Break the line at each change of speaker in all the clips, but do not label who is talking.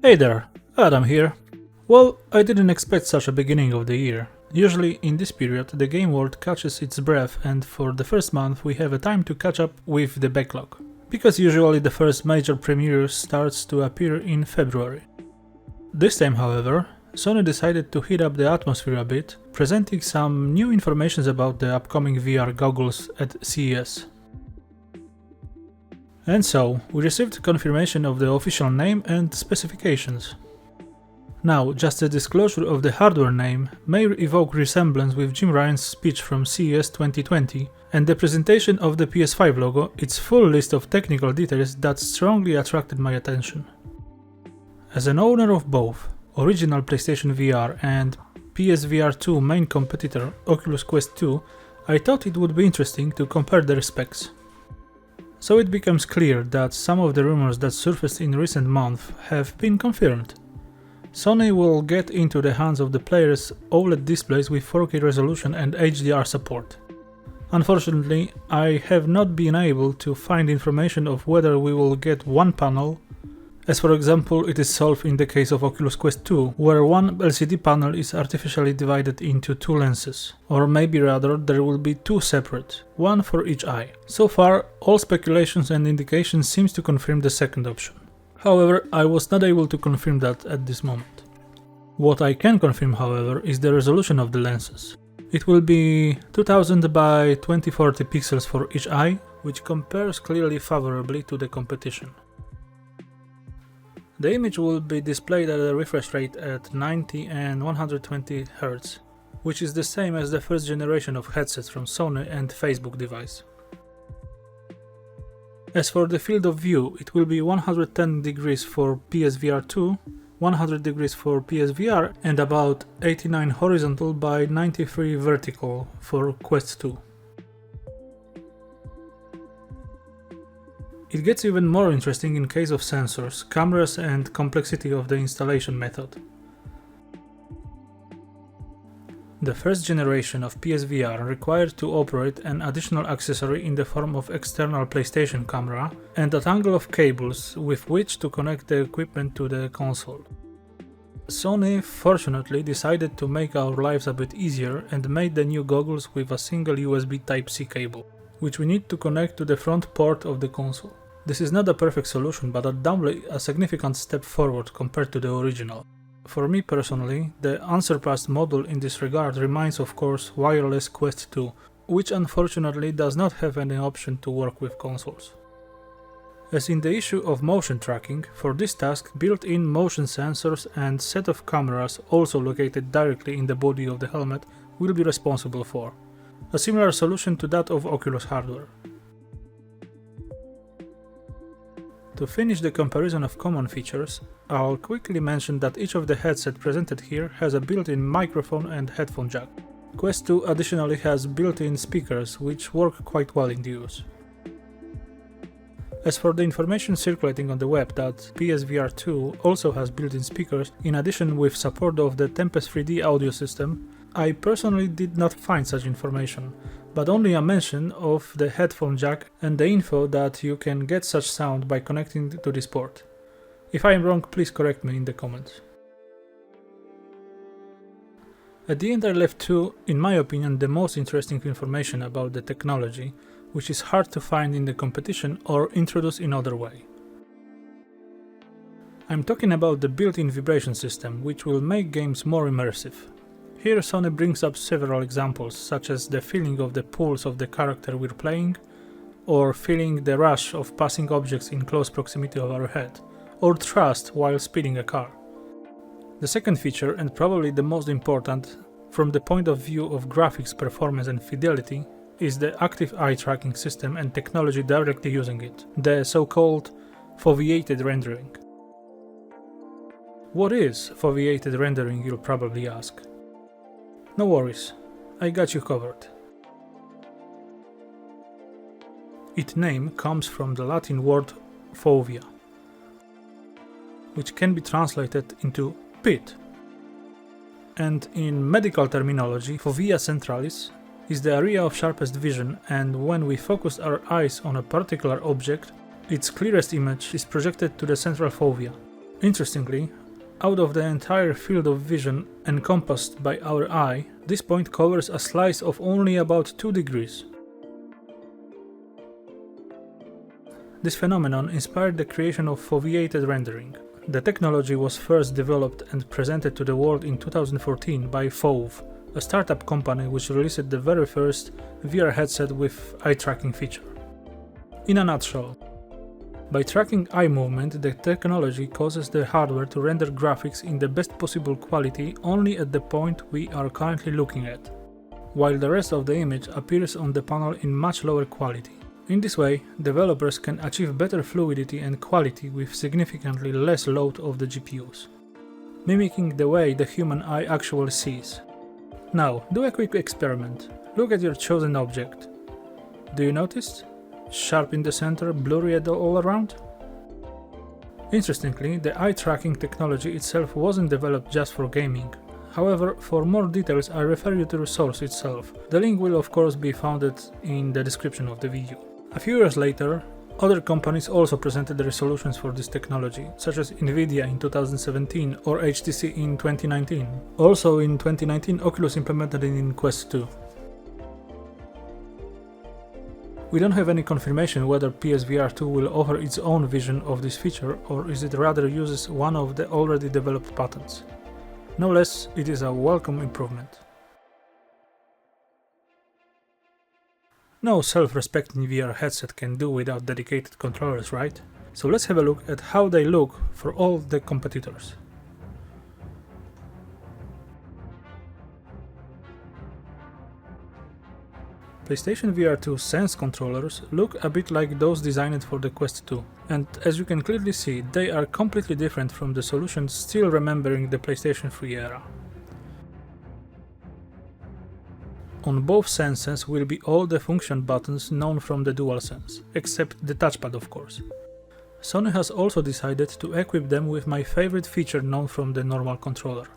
Hey there, Adam here. Well, I didn't expect such a beginning of the year. Usually in this period the game world catches its breath and for the first month we have a time to catch up with the backlog. Because usually the first major premiere starts to appear in February. This time, however, Sony decided to heat up the atmosphere a bit, presenting some new information about the upcoming VR goggles at CES. And so, we received confirmation of the official name and specifications. Now, just the disclosure of the hardware name may evoke resemblance with Jim Ryan's speech from CES 2020, and the presentation of the PS5 logo, its full list of technical details that strongly attracted my attention. As an owner of both original PlayStation VR and PSVR2 main competitor Oculus Quest 2, I thought it would be interesting to compare their specs. So it becomes clear that some of the rumors that surfaced in recent months have been confirmed. Sony will get into the hands of the players OLED displays with 4K resolution and HDR support. Unfortunately, I have not been able to find information of whether we will get one panel, as for example it is solved in the case of Oculus Quest 2, where one LCD panel is artificially divided into two lenses, or maybe rather there will be two separate, one for each eye. So far, all speculations and indications seems to confirm the second option. However, I was not able to confirm that at this moment. What I can confirm, however, is the resolution of the lenses. It will be 2000 by 2040 pixels for each eye, which compares clearly favorably to the competition. The image will be displayed at a refresh rate at 90 and 120 Hz, which is the same as the first generation of headsets from Sony and Facebook device. As for the field of view, it will be 110 degrees for PSVR 2, 100 degrees for PSVR and about 89 horizontal by 93 vertical for Quest 2. It gets even more interesting in case of sensors, cameras and complexity of the installation method. The first generation of PSVR required to operate an additional accessory in the form of external PlayStation camera and a tangle of cables with which to connect the equipment to the console. Sony fortunately decided to make our lives a bit easier and made the new goggles with a single USB Type-C cable, which we need to connect to the front port of the console. This is not a perfect solution, but undoubtedly a significant step forward compared to the original. For me personally, the unsurpassed model in this regard remains of course wireless Quest 2, which unfortunately does not have any option to work with consoles. As in the issue of motion tracking, for this task built-in motion sensors and set of cameras also located directly in the body of the helmet will be responsible for. A similar solution to that of Oculus hardware. To finish the comparison of common features, I'll quickly mention that each of the headsets presented here has a built-in microphone and headphone jack. Quest 2 additionally has built-in speakers which work quite well in use. As for the information circulating on the web that PSVR 2 also has built-in speakers, in addition with support of the Tempest 3D audio system, I personally did not find such information, but only a mention of the headphone jack and the info that you can get such sound by connecting to this port. If I am wrong, please correct me in the comments. At the end I left two, in my opinion, the most interesting information about the technology, which is hard to find in the competition or introduce in other way. I'm talking about the built-in vibration system, which will make games more immersive. Here Sony brings up several examples, such as the feeling of the pulse of the character we're playing, or feeling the rush of passing objects in close proximity of our head, or thrust while speeding a car. The second feature, and probably the most important from the point of view of graphics, performance and fidelity, is the active eye tracking system and technology directly using it, the so-called Foveated rendering. What is Foveated rendering, you'll probably ask? No worries, I got you covered. Its name comes from the Latin word fovea, which can be translated into pit. And in medical terminology, fovea centralis is the area of sharpest vision, and when we focus our eyes on a particular object, its clearest image is projected to the central fovea. Interestingly, out of the entire field of vision encompassed by our eye, this point covers a slice of only about 2 degrees. This phenomenon inspired the creation of Foveated rendering. The technology was first developed and presented to the world in 2014 by FOVE, a startup company which released the very first VR headset with eye tracking feature. In a nutshell, by tracking eye movement, the technology causes the hardware to render graphics in the best possible quality only at the point we are currently looking at, while the rest of the image appears on the panel in much lower quality. In this way, developers can achieve better fluidity and quality with significantly less load of the GPUs, mimicking the way the human eye actually sees. Now, do a quick experiment. Look at your chosen object. Do you notice? Sharp in the center, blurry all around? Interestingly, the eye tracking technology itself wasn't developed just for gaming. However, for more details I refer you to the source itself. The link will of course be found in the description of the video. A few years later, other companies also presented their solutions for this technology, such as Nvidia in 2017 or HTC in 2019. Also in 2019, Oculus implemented it in Quest 2. We don't have any confirmation whether PSVR2 will offer its own vision of this feature or is it rather uses one of the already developed patents. No less, it is a welcome improvement. No self-respecting VR headset can do without dedicated controllers, right? So let's have a look at how they look for all the competitors. PlayStation VR2 Sense controllers look a bit like those designed for the Quest 2, and as you can clearly see, they are completely different from the solution still remembering the PlayStation 3 era. On both senses will be all the function buttons known from the DualSense, except the touchpad of course. Sony has also decided to equip them with my favorite feature known from the normal controller: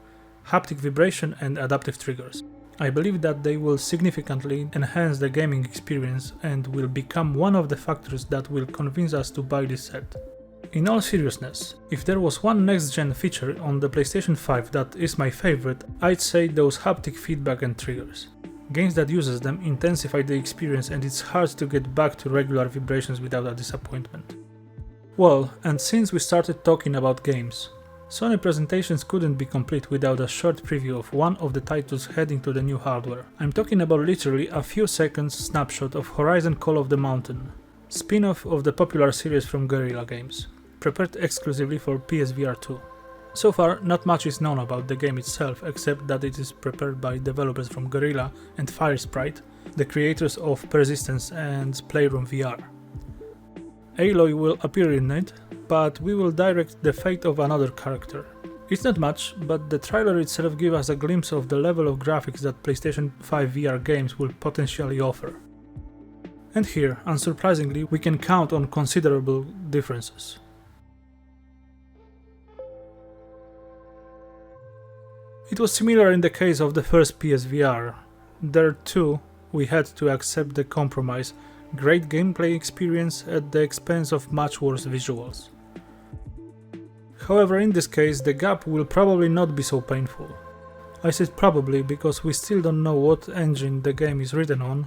haptic vibration and adaptive triggers. I believe that they will significantly enhance the gaming experience and will become one of the factors that will convince us to buy this set. In all seriousness, if there was one next-gen feature on the PlayStation 5 that is my favorite, I'd say those haptic feedback and triggers. Games that uses them intensify the experience and it's hard to get back to regular vibrations without a disappointment. Well, and since we started talking about games, Sony presentations couldn't be complete without a short preview of one of the titles heading to the new hardware. I'm talking about literally a few seconds snapshot of Horizon Call of the Mountain, spin-off of the popular series from Guerrilla Games, prepared exclusively for PSVR 2. So far, not much is known about the game itself except that it is prepared by developers from Guerrilla and Firesprite, the creators of Persistence and Playroom VR. Aloy will appear in it, but we will direct the fate of another character. It's not much, but the trailer itself gives us a glimpse of the level of graphics that PlayStation 5 VR games will potentially offer. And here, unsurprisingly, we can count on considerable differences. It was similar in the case of the first PSVR. There too, we had to accept the compromise: great gameplay experience at the expense of much worse visuals. However, in this case, the gap will probably not be so painful. I said probably because we still don't know what engine the game is written on,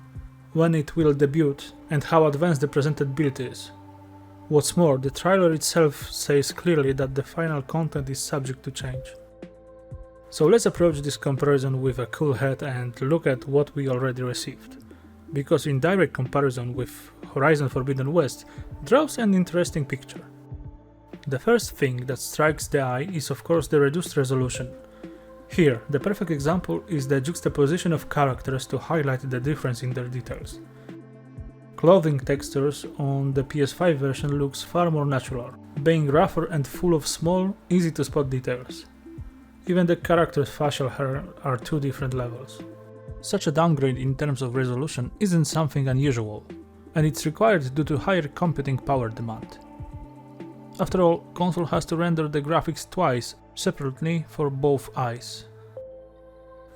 when it will debut, and how advanced the presented build is. What's more, the trailer itself says clearly that the final content is subject to change. So let's approach this comparison with a cool head and look at what we already received, because in direct comparison with Horizon Forbidden West draws an interesting picture. The first thing that strikes the eye is of course the reduced resolution. Here, the perfect example is the juxtaposition of characters to highlight the difference in their details. Clothing textures on the PS5 version looks far more natural, being rougher and full of small, easy to spot details. Even the character's facial hair are two different levels. Such a downgrade in terms of resolution isn't something unusual, and it's required due to higher computing power demand. After all, console has to render the graphics twice, separately for both eyes.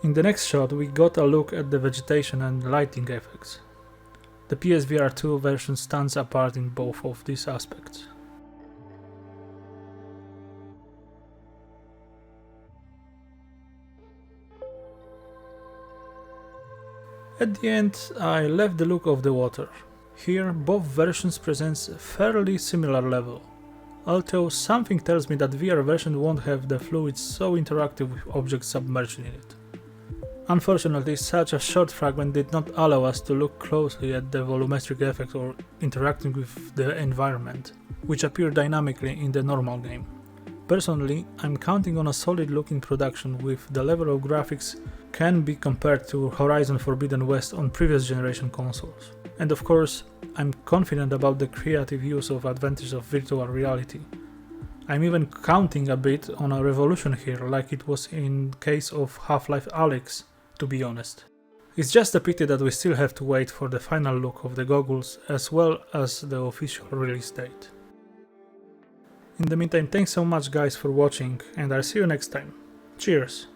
In the next shot we got a look at the vegetation and lighting effects. The PSVR 2 version stands apart in both of these aspects. At the end, I left the look of the water. Here, both versions presents a fairly similar level, although something tells me that VR version won't have the fluids so interactive with objects submerged in it. Unfortunately, such a short fragment did not allow us to look closely at the volumetric effect or interacting with the environment, which appear dynamically in the normal game. Personally, I'm counting on a solid looking production with the level of graphics can be compared to Horizon Forbidden West on previous generation consoles. And of course, I'm confident about the creative use of advantages of virtual reality. I'm even counting a bit on a revolution here, like it was in case of Half-Life Alyx, to be honest. It's just a pity that we still have to wait for the final look of the goggles as well as the official release date. In the meantime, thanks so much guys for watching, and I'll see you next time. Cheers!